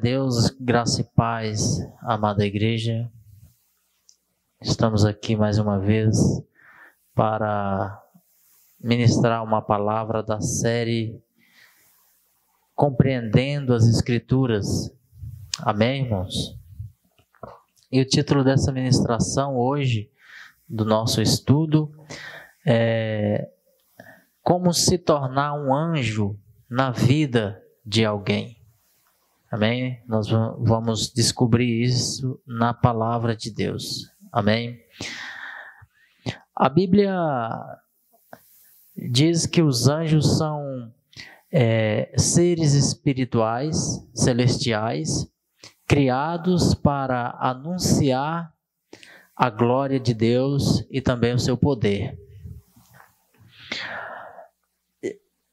Deus, graça e paz, amada igreja. Estamos aqui mais uma vez para ministrar uma palavra da série Compreendendo as Escrituras. Amém, irmãos? E o título dessa ministração hoje, do nosso estudo, é Como se tornar um anjo na vida de alguém. Amém? Nós vamos descobrir isso na palavra de Deus. Amém? A Bíblia diz que os anjos são seres espirituais, celestiais, criados para anunciar a glória de Deus e também o seu poder.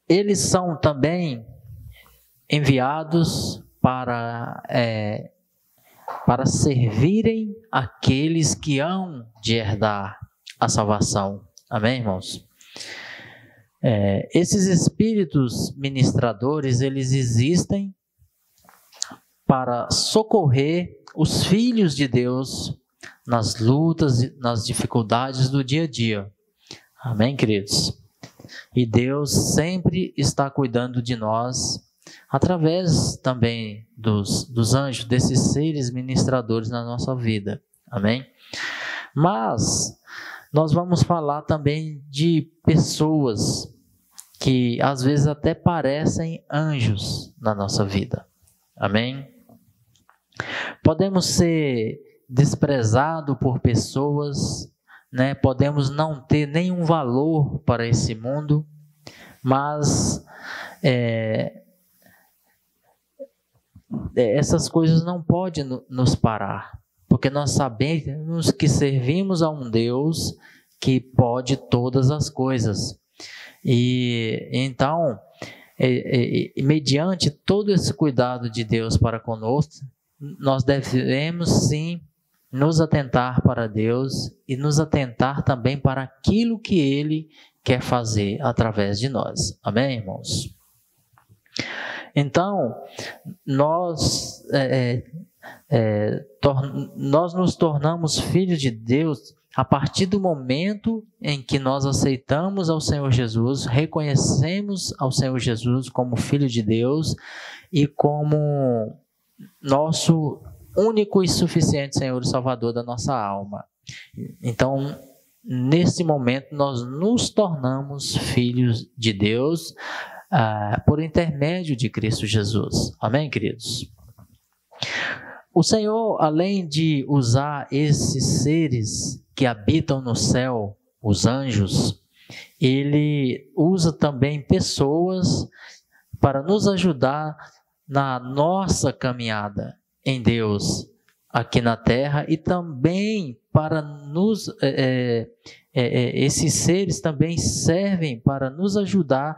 Eles são também enviados para servirem aqueles que hão de herdar a salvação. Amém, irmãos? Esses espíritos ministradores, eles existem para socorrer os filhos de Deus nas lutas, nas dificuldades do dia a dia. Amém, queridos? E Deus sempre está cuidando de nós, através também dos anjos, desses seres ministradores na nossa vida. Amém? Mas nós vamos falar também de pessoas que às vezes até parecem anjos na nossa vida. Amém? Podemos ser desprezados por pessoas, né? Podemos não ter nenhum valor para esse mundo, mas essas coisas não podem nos parar, porque nós sabemos que servimos a um Deus que pode todas as coisas. E então, mediante todo esse cuidado de Deus para conosco, nós devemos sim nos atentar para Deus e nos atentar também para aquilo que Ele quer fazer através de nós. Amém, irmãos? Então, nós nos tornamos filhos de Deus a partir do momento em que nós aceitamos ao Senhor Jesus, reconhecemos ao Senhor Jesus como Filho de Deus e como nosso único e suficiente Senhor e Salvador da nossa alma. Então, nesse momento, nós nos tornamos filhos de Deus por intermédio de Cristo Jesus. Amém, queridos? O Senhor, além de usar esses seres que habitam no céu, os anjos, Ele usa também pessoas para nos ajudar na nossa caminhada em Deus aqui na terra e também para nos esses seres também servem para nos ajudar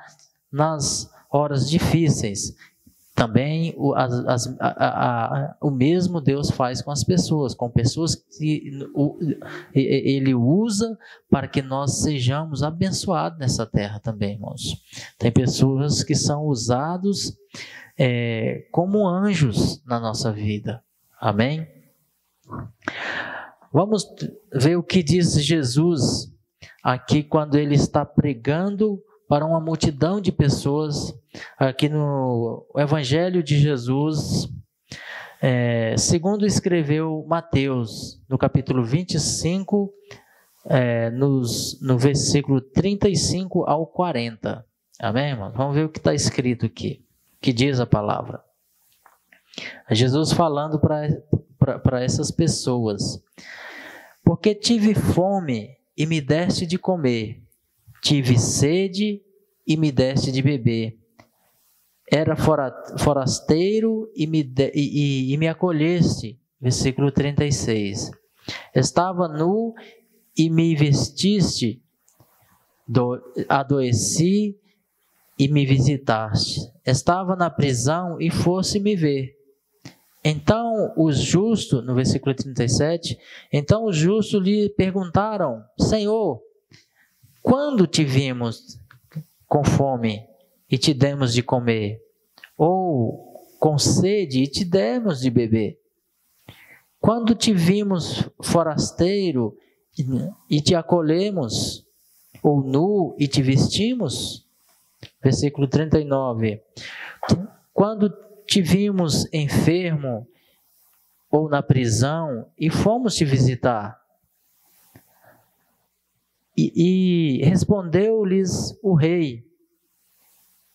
nas horas difíceis. Também o mesmo Deus faz com as pessoas, que Ele usa para que nós sejamos abençoados nessa terra também, irmãos. Tem pessoas que são usados como anjos na nossa vida. Amém? Vamos ver o que diz Jesus aqui quando Ele está pregando para uma multidão de pessoas, aqui no Evangelho de Jesus, segundo escreveu Mateus, no capítulo 25, no versículo 35 ao 40. Amém, irmão? Vamos ver o que está escrito aqui, o que diz a palavra. Jesus falando para essas pessoas. Porque tive fome e me deste de comer. Tive sede e me deste de beber. Era forasteiro e me acolheste. Versículo 36. Estava nu e me vestiste. Adoeci e me visitaste. Estava na prisão e fosse me ver. Então os justos, no versículo 37, então os justos lhe perguntaram: Senhor, quando te vimos com fome e te demos de comer? Ou com sede e te demos de beber? Quando te vimos forasteiro e te acolhemos, ou nu e te vestimos? Versículo 39. Quando te vimos enfermo ou na prisão e fomos te visitar? E respondeu-lhes o rei: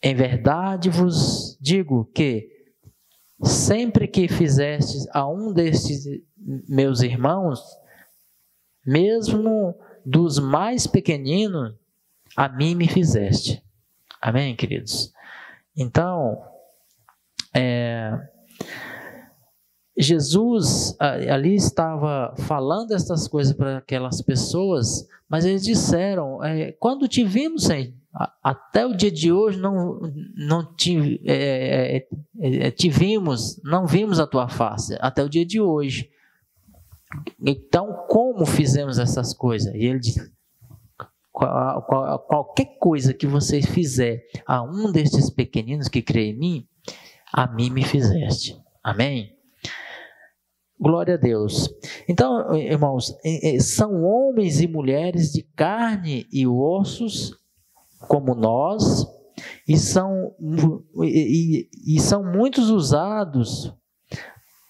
em verdade vos digo que, sempre que fizestes a um destes meus irmãos, mesmo dos mais pequeninos, a mim me fizeste. Amém, queridos? Então, Jesus ali estava falando essas coisas para aquelas pessoas, mas eles disseram: quando te vimos, Senhor, até o dia de hoje não te vimos, não vimos a tua face, até o dia de hoje. Então, como fizemos essas coisas? E ele disse: qualquer coisa que você fizer a um destes pequeninos que crê em mim, a mim me fizeste. Amém? Glória a Deus. Então, irmãos, são homens e mulheres de carne e ossos, como nós, e são muitos usados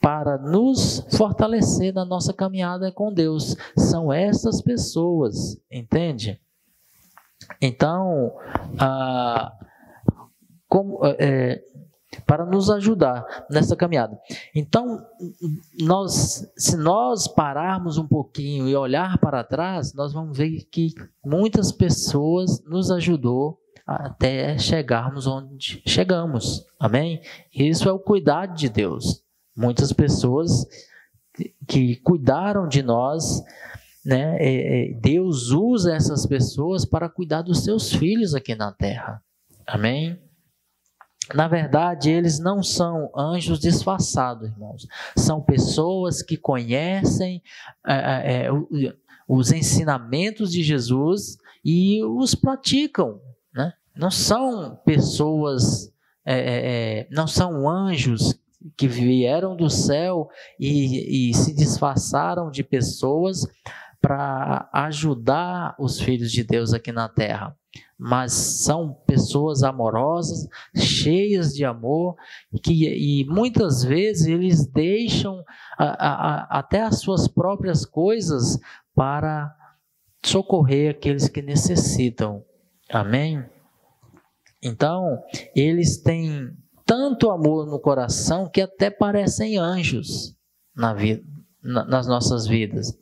para nos fortalecer na nossa caminhada com Deus. São essas pessoas, entende? Então, para nos ajudar nessa caminhada. Então, se nós pararmos um pouquinho e olhar para trás, nós vamos ver que muitas pessoas nos ajudou até chegarmos onde chegamos. Amém? Isso é o cuidado de Deus. Muitas pessoas que cuidaram de nós, né? Deus usa essas pessoas para cuidar dos seus filhos aqui na terra. Amém? Na verdade, eles não são anjos disfarçados, irmãos. São pessoas que conhecem os ensinamentos de Jesus e os praticam, né? Não são pessoas, não são anjos que vieram do céu e se disfarçaram de pessoas para ajudar os filhos de Deus aqui na terra. Mas são pessoas amorosas, cheias de amor, e muitas vezes eles deixam até as suas próprias coisas para socorrer aqueles que necessitam. Amém? Então, eles têm tanto amor no coração que até parecem anjos nas nossas vidas.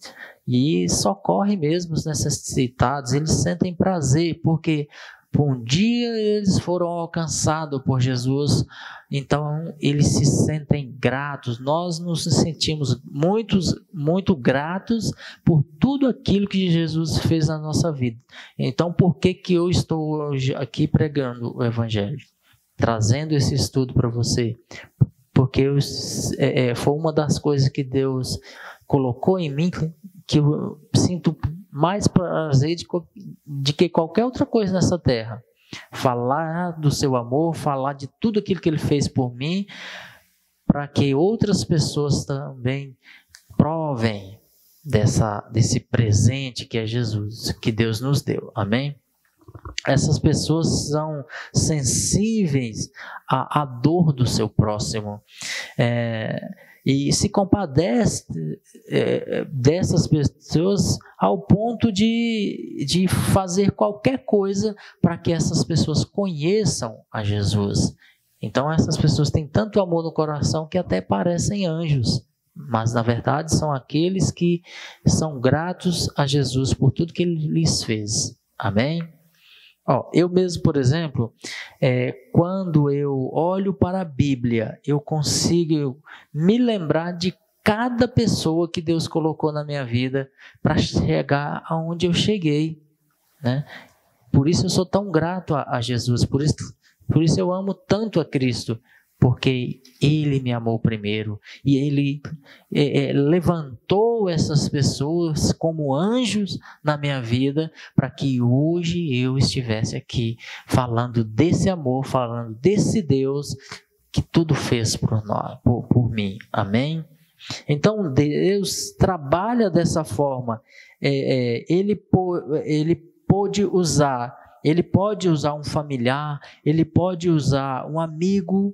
E socorre mesmo os necessitados, eles sentem prazer, porque por um dia eles foram alcançados por Jesus, então eles se sentem gratos. Nós nos sentimos muito gratos por tudo aquilo que Jesus fez na nossa vida. Então, por que eu estou hoje aqui pregando o Evangelho? Trazendo esse estudo para você? Porque foi uma das coisas que Deus colocou em mim, que eu sinto mais prazer de que qualquer outra coisa nessa terra. Falar do seu amor, falar de tudo aquilo que Ele fez por mim, para que outras pessoas também provem desse presente que é Jesus, que Deus nos deu. Amém? Essas pessoas são sensíveis à dor do seu próximo. E se compadece dessas pessoas ao ponto de fazer qualquer coisa para que essas pessoas conheçam a Jesus. Então essas pessoas têm tanto amor no coração que até parecem anjos, mas na verdade são aqueles que são gratos a Jesus por tudo que Ele lhes fez. Amém? Eu mesmo, por exemplo, quando eu olho para a Bíblia, eu consigo me lembrar de cada pessoa que Deus colocou na minha vida para chegar aonde eu cheguei, né? Por isso eu sou tão grato a Jesus, por isso eu amo tanto a Cristo, porque Ele me amou primeiro e Ele levantou essas pessoas como anjos na minha vida para que hoje eu estivesse aqui falando desse amor, falando desse Deus que tudo fez por nós, por mim. Amém? Então Deus trabalha dessa forma. Ele pode usar um familiar, ele pode usar um amigo,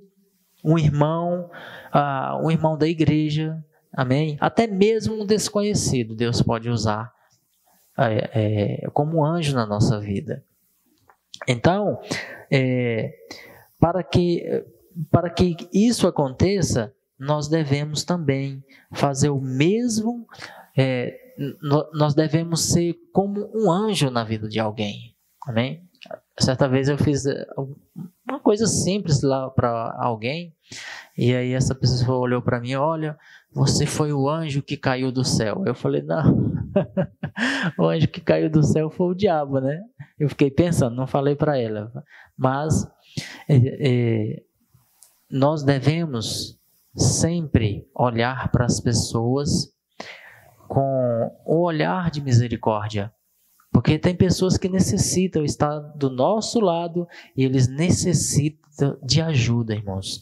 um irmão da igreja, amém? Até mesmo um desconhecido Deus pode usar como um anjo na nossa vida. Então, para que isso aconteça, nós devemos também fazer o mesmo, nós devemos ser como um anjo na vida de alguém, amém? Certa vez eu fiz uma coisa simples lá para alguém, e aí essa pessoa olhou para mim: olha, você foi o anjo que caiu do céu. Eu falei: não, o anjo que caiu do céu foi o diabo, né? Eu fiquei pensando, não falei para ela, mas nós devemos sempre olhar para as pessoas com um olhar de misericórdia, porque tem pessoas que necessitam estar do nosso lado e eles necessitam de ajuda, irmãos.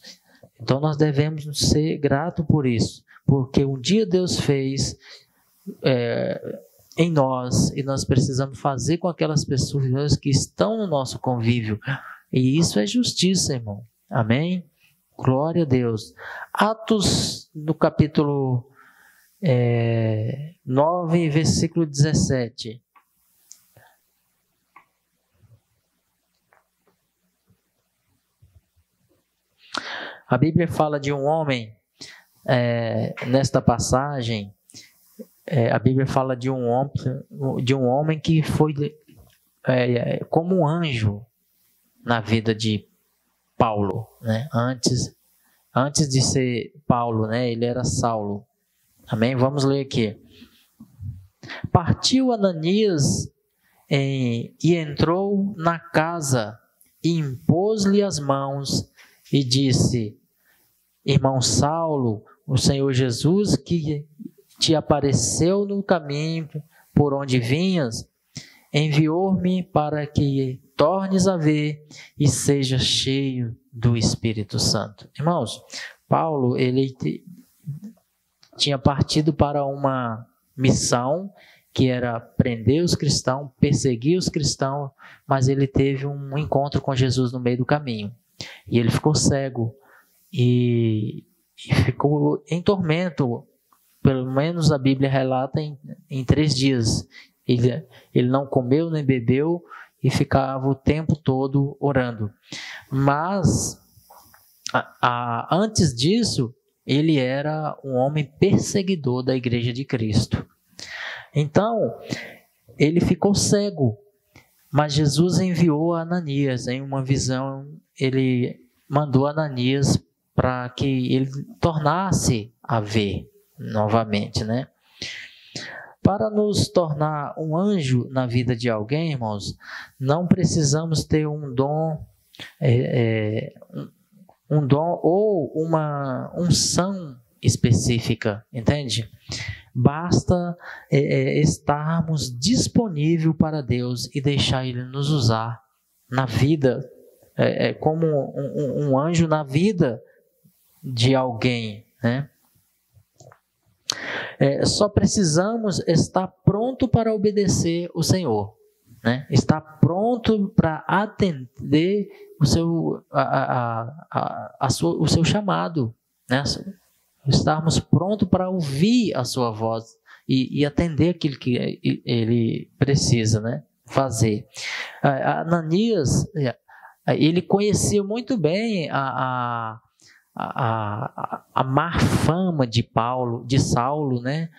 Então nós devemos ser gratos por isso, porque um dia Deus fez em nós e nós precisamos fazer com aquelas pessoas que estão no nosso convívio, e isso é justiça, irmão. Amém? Glória a Deus. Atos, no capítulo 9, versículo 17. A Bíblia fala de um homem, nesta passagem, a Bíblia fala de um homem que foi como um anjo na vida de Paulo, né? Antes de ser Paulo, né? Ele era Saulo. Amém? Vamos ler aqui. Partiu Ananias e entrou na casa e impôs-lhe as mãos e disse: irmão Saulo, o Senhor Jesus que te apareceu no caminho por onde vinhas, enviou-me para que tornes a ver e seja cheio do Espírito Santo. Irmãos, Paulo, ele tinha partido para uma missão que era prender os cristãos, perseguir os cristãos, mas ele teve um encontro com Jesus no meio do caminho. E ele ficou cego e ficou em tormento, pelo menos a Bíblia relata em 3 dias. Ele não comeu nem bebeu e ficava o tempo todo orando. Mas, antes disso, ele era um homem perseguidor da igreja de Cristo. Então, ele ficou cego, mas Jesus enviou a Ananias. Em uma visão, ele mandou Ananias para que ele tornasse a ver novamente, né? Para nos tornar um anjo na vida de alguém, irmãos, não precisamos ter um dom ou uma unção específica, entende? Basta estarmos disponíveis para Deus e deixar Ele nos usar na vida, como um anjo na vida de alguém, né? Só precisamos estar pronto para obedecer o Senhor, né? Estar pronto para atender o seu chamado, né? Estarmos prontos para ouvir a sua voz e atender aquilo que ele precisa, né, fazer. Ananias, ele conhecia muito bem a má fama de Saulo, né?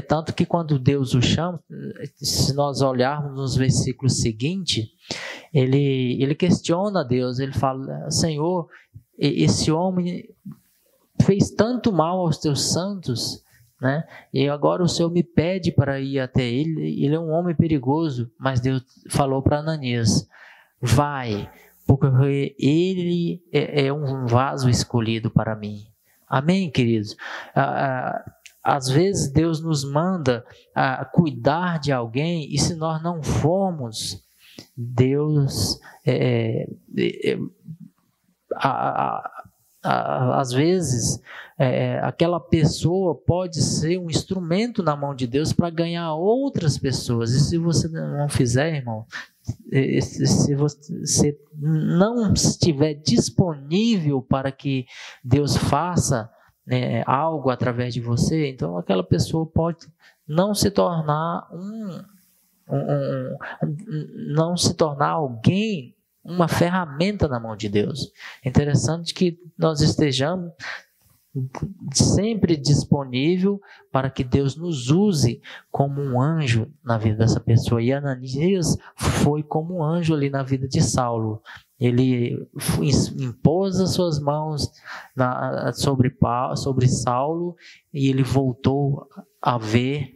Tanto que quando Deus o chama, se nós olharmos nos versículos seguintes, ele questiona a Deus, ele fala: Senhor, esse homem fez tanto mal aos teus santos, né? E agora o Senhor me pede para ir até ele. Ele é um homem perigoso, mas Deus falou para Ananias: vai, porque ele é um vaso escolhido para mim. Amém, queridos? Às vezes Deus nos manda cuidar de alguém, e se nós não formos, Deus às vezes, aquela pessoa pode ser um instrumento na mão de Deus para ganhar outras pessoas. E se você não fizer, irmão, se você não estiver disponível para que Deus faça, né, algo através de você, então aquela pessoa pode não se tornar não se tornar alguém, uma ferramenta na mão de Deus. É interessante que nós estejamos sempre disponível para que Deus nos use como um anjo na vida dessa pessoa. E Ananias foi como um anjo ali na vida de Saulo. Ele impôs as suas mãos sobre Saulo e ele voltou a ver.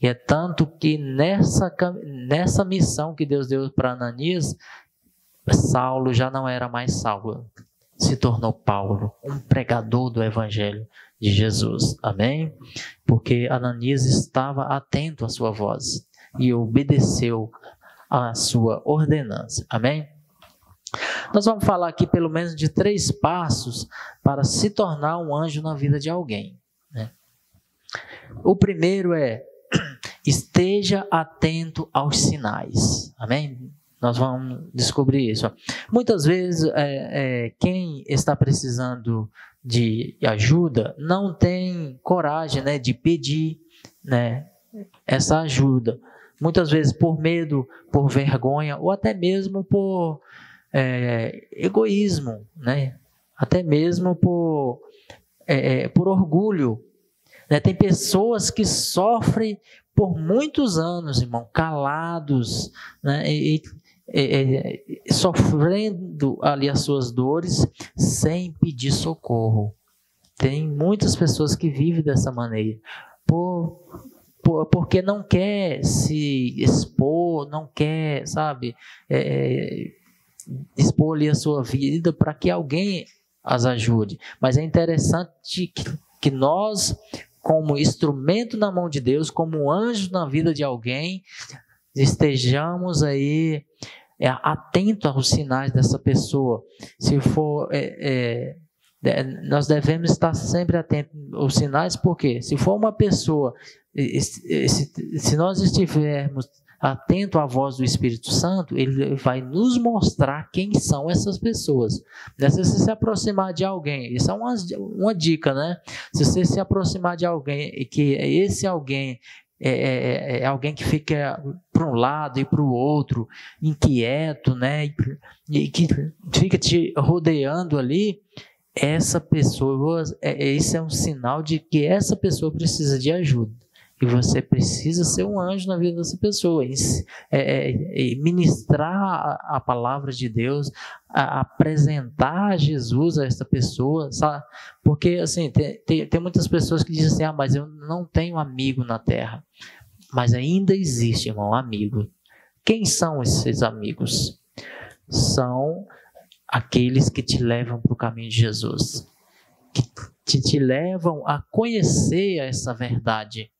E é tanto que nessa missão que Deus deu para Ananias, Saulo já não era mais Saulo, se tornou Paulo, um pregador do Evangelho de Jesus. Amém? Porque Ananias estava atento à sua voz e obedeceu à sua ordenança. Amém? Nós vamos falar aqui pelo menos de 3 passos para se tornar um anjo na vida de alguém, né? O primeiro é: esteja atento aos sinais. Amém? Nós vamos descobrir isso. Muitas vezes, quem está precisando de ajuda não tem coragem, né, de pedir, né, essa ajuda. Muitas vezes por medo, por vergonha, ou até mesmo por egoísmo, né? Até mesmo por orgulho. Né? Tem pessoas que sofrem por muitos anos, irmão, calados, né? Sofrendo ali as suas dores sem pedir socorro. Tem muitas pessoas que vivem dessa maneira, porque não quer se expor, não quer, sabe, expor ali a sua vida para que alguém as ajude. Mas é interessante que nós, como instrumento na mão de Deus, como anjo na vida de alguém, estejamos aí atentos aos sinais dessa pessoa. Se for, nós devemos estar sempre atentos aos sinais, porque se for uma pessoa, se nós estivermos atentos à voz do Espírito Santo, ele vai nos mostrar quem são essas pessoas. Se você se aproximar de alguém, isso é uma dica, né? Se você se aproximar de alguém e que esse alguém é alguém que fica para um lado e para o outro, inquieto, né? E que fica te rodeando ali, essa pessoa, esse é um sinal de que essa pessoa precisa de ajuda. E você precisa ser um anjo na vida dessa pessoa, ministrar a palavra de Deus, apresentar Jesus a essa pessoa, sabe? Porque assim, tem muitas pessoas que dizem assim: mas eu não tenho amigo na terra. Mas ainda existe, irmão, amigo. Quem são esses amigos? São aqueles que te levam para o caminho de Jesus, que te levam a conhecer essa verdade.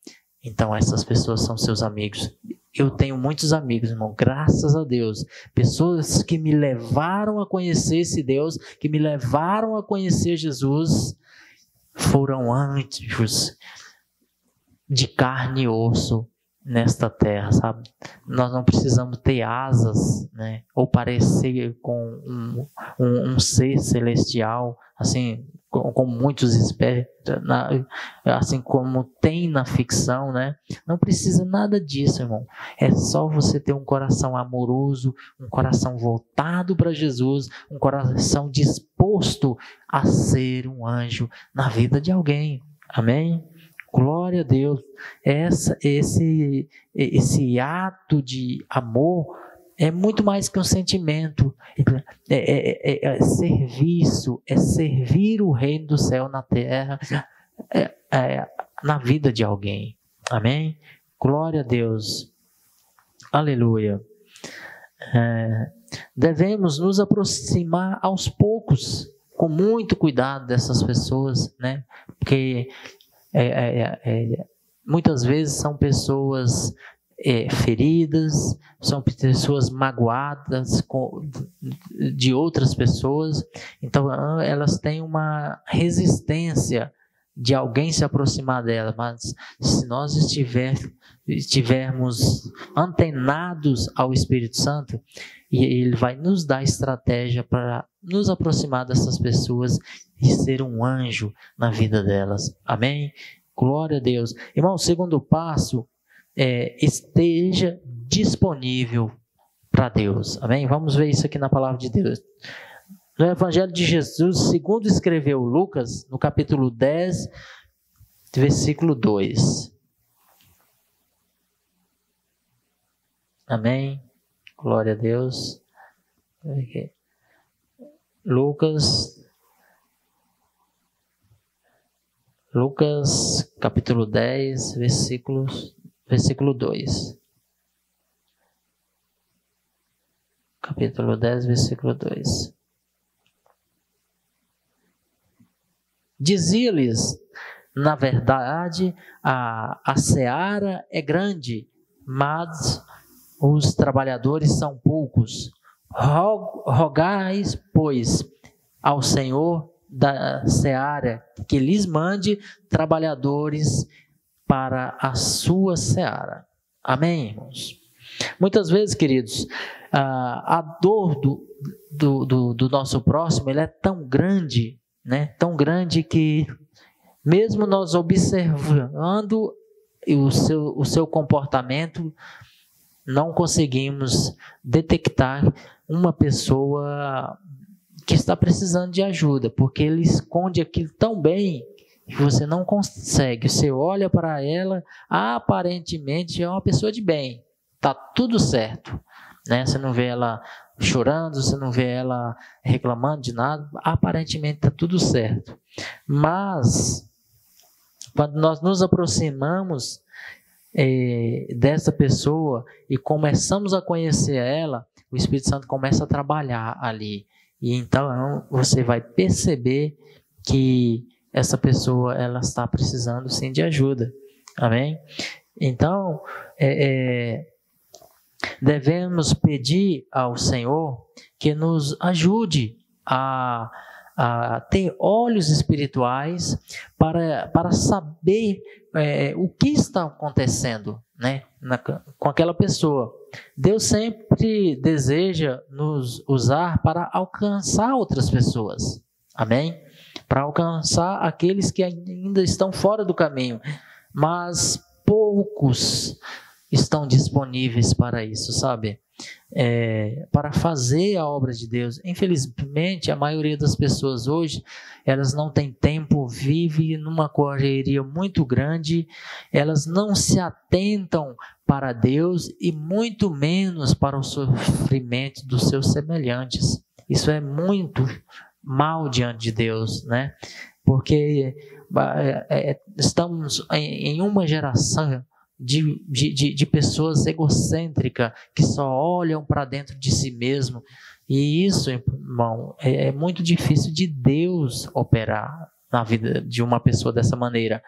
Então essas pessoas são seus amigos. Eu tenho muitos amigos, irmão, graças a Deus. Pessoas que me levaram a conhecer esse Deus, que me levaram a conhecer Jesus, foram anjos de carne e osso nesta terra, sabe? Nós não precisamos ter asas, né? Ou parecer com um ser celestial, assim, como muitos esperam, assim como tem na ficção, né? Não precisa nada disso, irmão. É só você ter um coração amoroso, um coração voltado para Jesus, um coração disposto a ser um anjo na vida de alguém. Amém? Glória a Deus. Esse ato de amor é muito mais que um sentimento, é serviço, é servir o reino do céu na terra, na vida de alguém. Amém? Glória a Deus. Aleluia. Devemos nos aproximar aos poucos, com muito cuidado dessas pessoas, né? Porque muitas vezes são pessoas feridas, são pessoas magoadas de outras pessoas. Então elas têm uma resistência de alguém se aproximar dela, mas se nós estivermos antenados ao Espírito Santo, e Ele vai nos dar estratégia para nos aproximar dessas pessoas e ser um anjo na vida delas. Amém? Glória a Deus. Irmão, o segundo passo esteja disponível para Deus. Amém? Vamos ver isso aqui na palavra de Deus. No Evangelho de Jesus, segundo escreveu Lucas, no capítulo 10, versículo 2. Amém? Glória a Deus. Lucas, capítulo 10, versículo 2. Capítulo 10, versículo 2. Dizia-lhes, na verdade, a seara é grande, mas os trabalhadores são poucos. Rogais, pois, ao Senhor da seara que lhes mande trabalhadores para a sua seara. Amém, irmãos? Muitas vezes, queridos, a dor do nosso próximo ele é tão grande, né? Tão grande que, mesmo nós observando o seu comportamento, não conseguimos detectar uma pessoa que está precisando de ajuda, porque ele esconde aquilo tão bem que você não consegue. Você olha para ela, aparentemente é uma pessoa de bem, está tudo certo, né? Você não vê ela chorando, você não vê ela reclamando de nada, aparentemente está tudo certo. Mas, quando nós nos aproximamos dessa pessoa e começamos a conhecer ela, o Espírito Santo começa a trabalhar ali. E então você vai perceber que essa pessoa ela está precisando sim de ajuda. Amém? Então, devemos pedir ao Senhor que nos ajude a ter olhos espirituais para saber o que está acontecendo, né, com aquela pessoa. Deus sempre deseja nos usar para alcançar outras pessoas. Amém? Para alcançar aqueles que ainda estão fora do caminho. Mas poucos estão disponíveis para isso, sabe? Para fazer a obra de Deus. Infelizmente, a maioria das pessoas hoje, elas não têm tempo, vivem numa correria muito grande, elas não se atentam para Deus e muito menos para o sofrimento dos seus semelhantes. Isso é muito mal diante de Deus, né? Porque estamos em uma geração de pessoas egocêntricas que só olham para dentro de si mesmo. E isso, irmão, é muito difícil de Deus operar na vida de uma pessoa dessa maneira.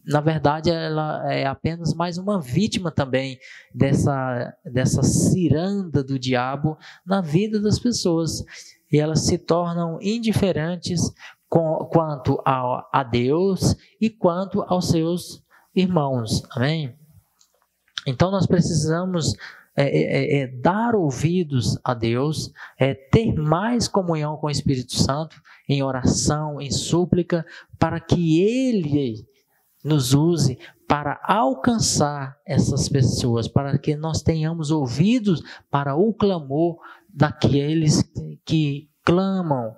Na verdade, ela é apenas mais uma vítima também dessa ciranda do diabo na vida das pessoas. E elas se tornam indiferentes quanto a Deus e quanto aos seus irmãos. Amém? Então nós precisamos dar ouvidos a Deus, ter mais comunhão com o Espírito Santo, em oração, em súplica, para que Ele nos use para alcançar essas pessoas, para que nós tenhamos ouvidos para o clamor daqueles que clamam,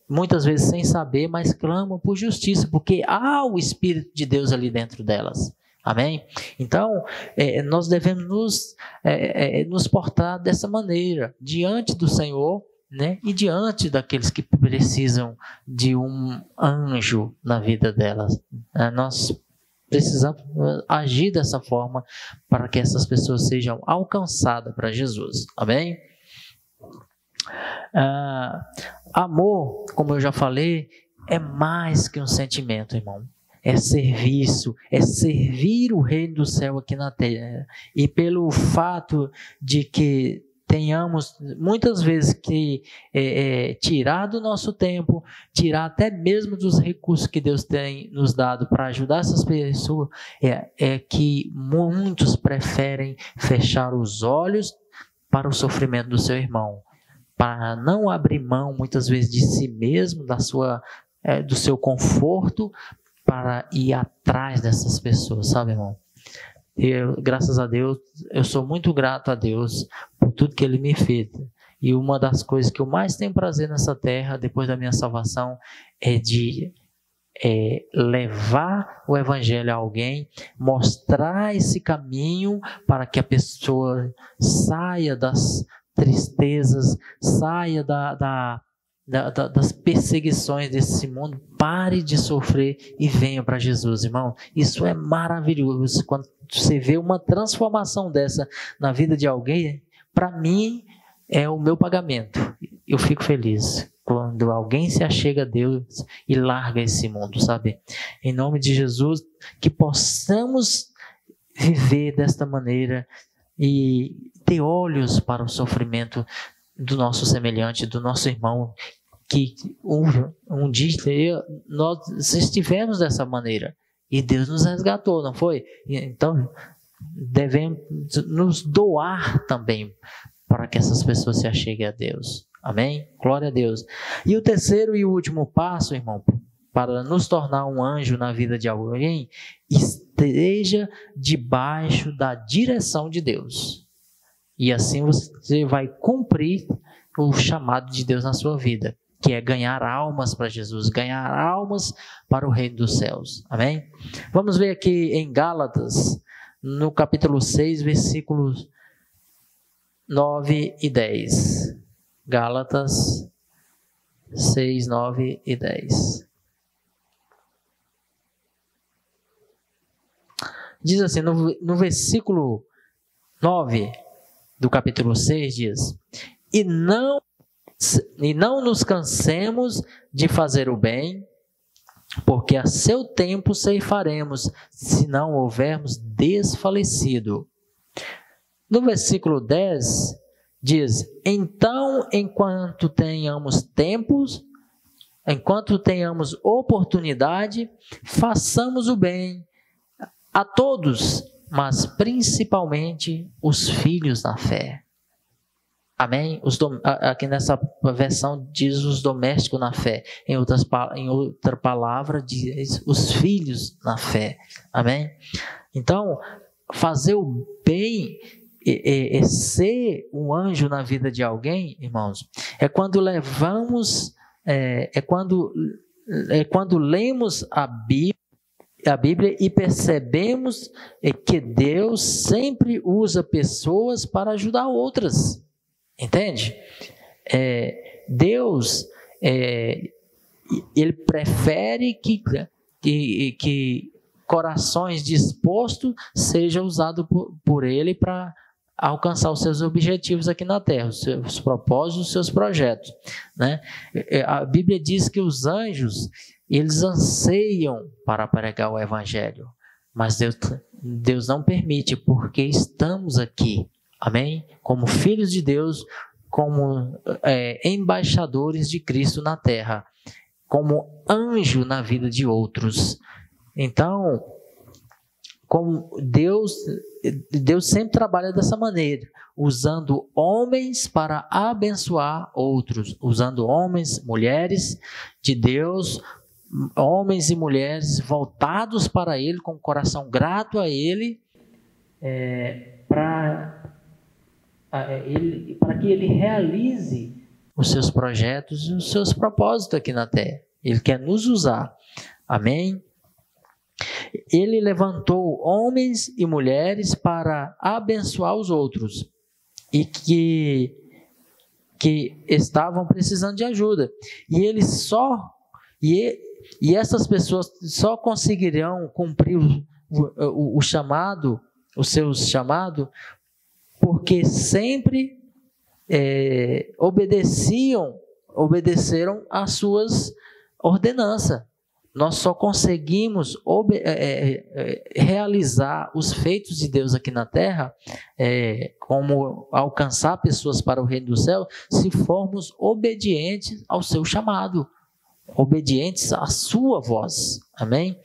muitas vezes sem saber, mas clamam por justiça, porque há o Espírito de Deus ali dentro delas. Amém? Então, nós devemos nos portar dessa maneira, diante do Senhor, né? E diante daqueles que precisam de um anjo na vida delas. Nós precisamos agir dessa forma para que essas pessoas sejam alcançadas para Jesus. Amém? Amor, como eu já falei, é mais que um sentimento, irmão. é serviço, é servir o reino do céu aqui na terra. E pelo fato de que tenhamos muitas vezes que tirar do nosso tempo, tirar até mesmo dos recursos que Deus tem nos dado para ajudar essas pessoas, é que muitos preferem fechar os olhos para o sofrimento do seu irmão, para não abrir mão muitas vezes de si mesmo, do seu conforto, para ir atrás dessas pessoas, sabe, irmão? Graças a Deus, eu sou muito grato a Deus por tudo que Ele me fez. E uma das coisas que eu mais tenho prazer nessa terra, depois da minha salvação, é de levar o Evangelho a alguém, mostrar esse caminho para que a pessoa saia das tristezas, saia das perseguições desse mundo, pare de sofrer e venha para Jesus, irmão. Isso é maravilhoso. Quando você vê uma transformação dessa na vida de alguém, para mim é o meu pagamento. Eu fico feliz quando alguém se achega a Deus e larga esse mundo, sabe? Em nome de Jesus, que possamos viver desta maneira e ter olhos para o sofrimento do nosso semelhante, do nosso irmão, que um dia nós estivemos dessa maneira e Deus nos resgatou, não foi? Então, devemos nos doar também para que essas pessoas se acheguem a Deus. Amém? Glória a Deus. E o terceiro e último passo, irmão, para nos tornar um anjo na vida de alguém, esteja debaixo da direção de Deus. E assim você vai cumprir o chamado de Deus na sua vida, que é ganhar almas para Jesus, ganhar almas para o reino dos céus. Amém? Vamos ver aqui em Gálatas, no capítulo 6, versículos 9 e 10. Gálatas 6, 9 e 10. Diz assim, no versículo 9 do capítulo 6, diz: E não nos cansemos de fazer o bem, porque a seu tempo ceifaremos, se não houvermos desfalecido. No versículo 10, diz: Então, enquanto tenhamos oportunidade, façamos o bem a todos, mas principalmente os filhos na fé. Amém? Aqui nessa versão diz os domésticos na fé. Em outra palavra diz os filhos na fé. Amém? Então, fazer o bem é ser um anjo na vida de alguém, irmãos, é quando quando lemos a Bíblia e percebemos que Deus sempre usa pessoas para ajudar outras. Entende? Deus, Ele prefere que corações dispostos sejam usados por Ele para alcançar os seus objetivos aqui na terra, os seus propósitos, os seus projetos, né? A Bíblia diz que os anjos, eles anseiam para pregar o Evangelho, mas Deus não permite, porque estamos aqui, amém? Como filhos de Deus, como embaixadores de Cristo na terra, como anjo na vida de outros. Então, como Deus sempre trabalha dessa maneira, usando homens para abençoar outros, usando homens, mulheres de Deus, homens e mulheres voltados para Ele, com o coração grato a Ele, para que Ele realize os seus projetos e os seus propósitos aqui na terra. Ele quer nos usar. Amém? Ele levantou homens e mulheres para abençoar os outros e que estavam precisando de ajuda. E essas pessoas só conseguirão cumprir o seu chamado, porque sempre obedeceram às suas ordenanças. nós só conseguimos realizar os feitos de Deus aqui na terra, como alcançar pessoas para o reino do céu, se formos obedientes ao seu chamado, obedientes à sua voz. Amém?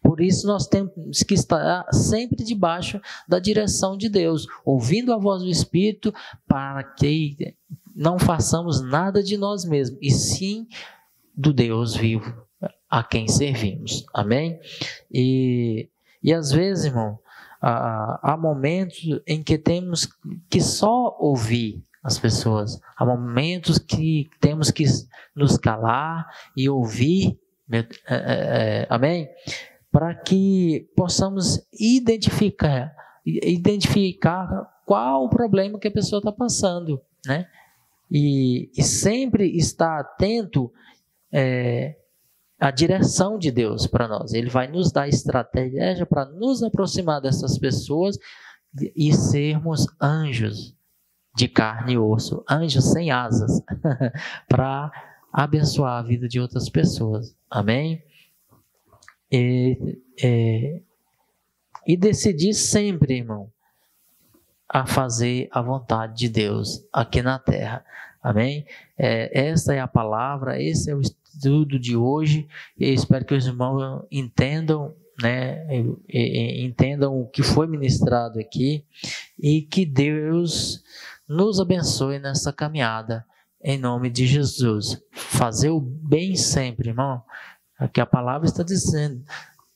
Por isso nós temos que estar sempre debaixo da direção de Deus, ouvindo a voz do Espírito, para que não façamos nada de nós mesmos, e sim do Deus vivo a quem servimos. Amém? E às vezes, irmão, há momentos em que temos que só ouvir as pessoas. Há momentos que temos que nos calar e ouvir. Amém? Para que possamos identificar qual o problema que a pessoa está passando, né? E sempre estar atento à direção de Deus para nós. Ele vai nos dar estratégia para nos aproximar dessas pessoas e sermos anjos de carne e osso, anjos sem asas, para abençoar a vida de outras pessoas. Amém? E decidir sempre, irmão, a fazer a vontade de Deus aqui na terra. Amém? Essa é a palavra, esse é o estudo de hoje. Eu espero que os irmãos entendam, né? Entendam o que foi ministrado aqui e que Deus nos abençoe nessa caminhada, em nome de Jesus. Fazer o bem sempre, irmão. Aqui a palavra está dizendo: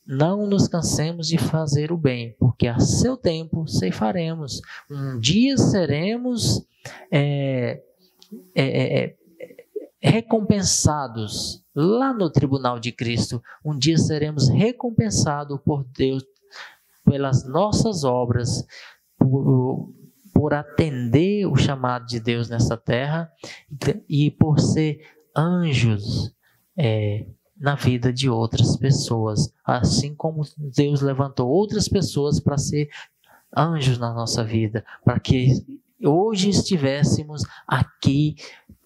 não nos cansemos de fazer o bem, porque a seu tempo ceifaremos. Um dia seremos recompensados lá no tribunal de Cristo. Um dia seremos recompensados por Deus pelas nossas obras, por atender o chamado de Deus nessa terra e por ser anjos na vida de outras pessoas, assim como Deus levantou outras pessoas para ser anjos na nossa vida, para que hoje estivéssemos aqui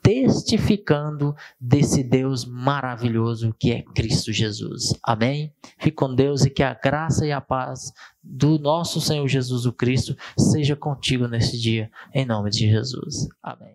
testificando desse Deus maravilhoso que é Cristo Jesus. Amém? Fique com Deus e que a graça e a paz do nosso Senhor Jesus o Cristo seja contigo nesse dia, em nome de Jesus. Amém.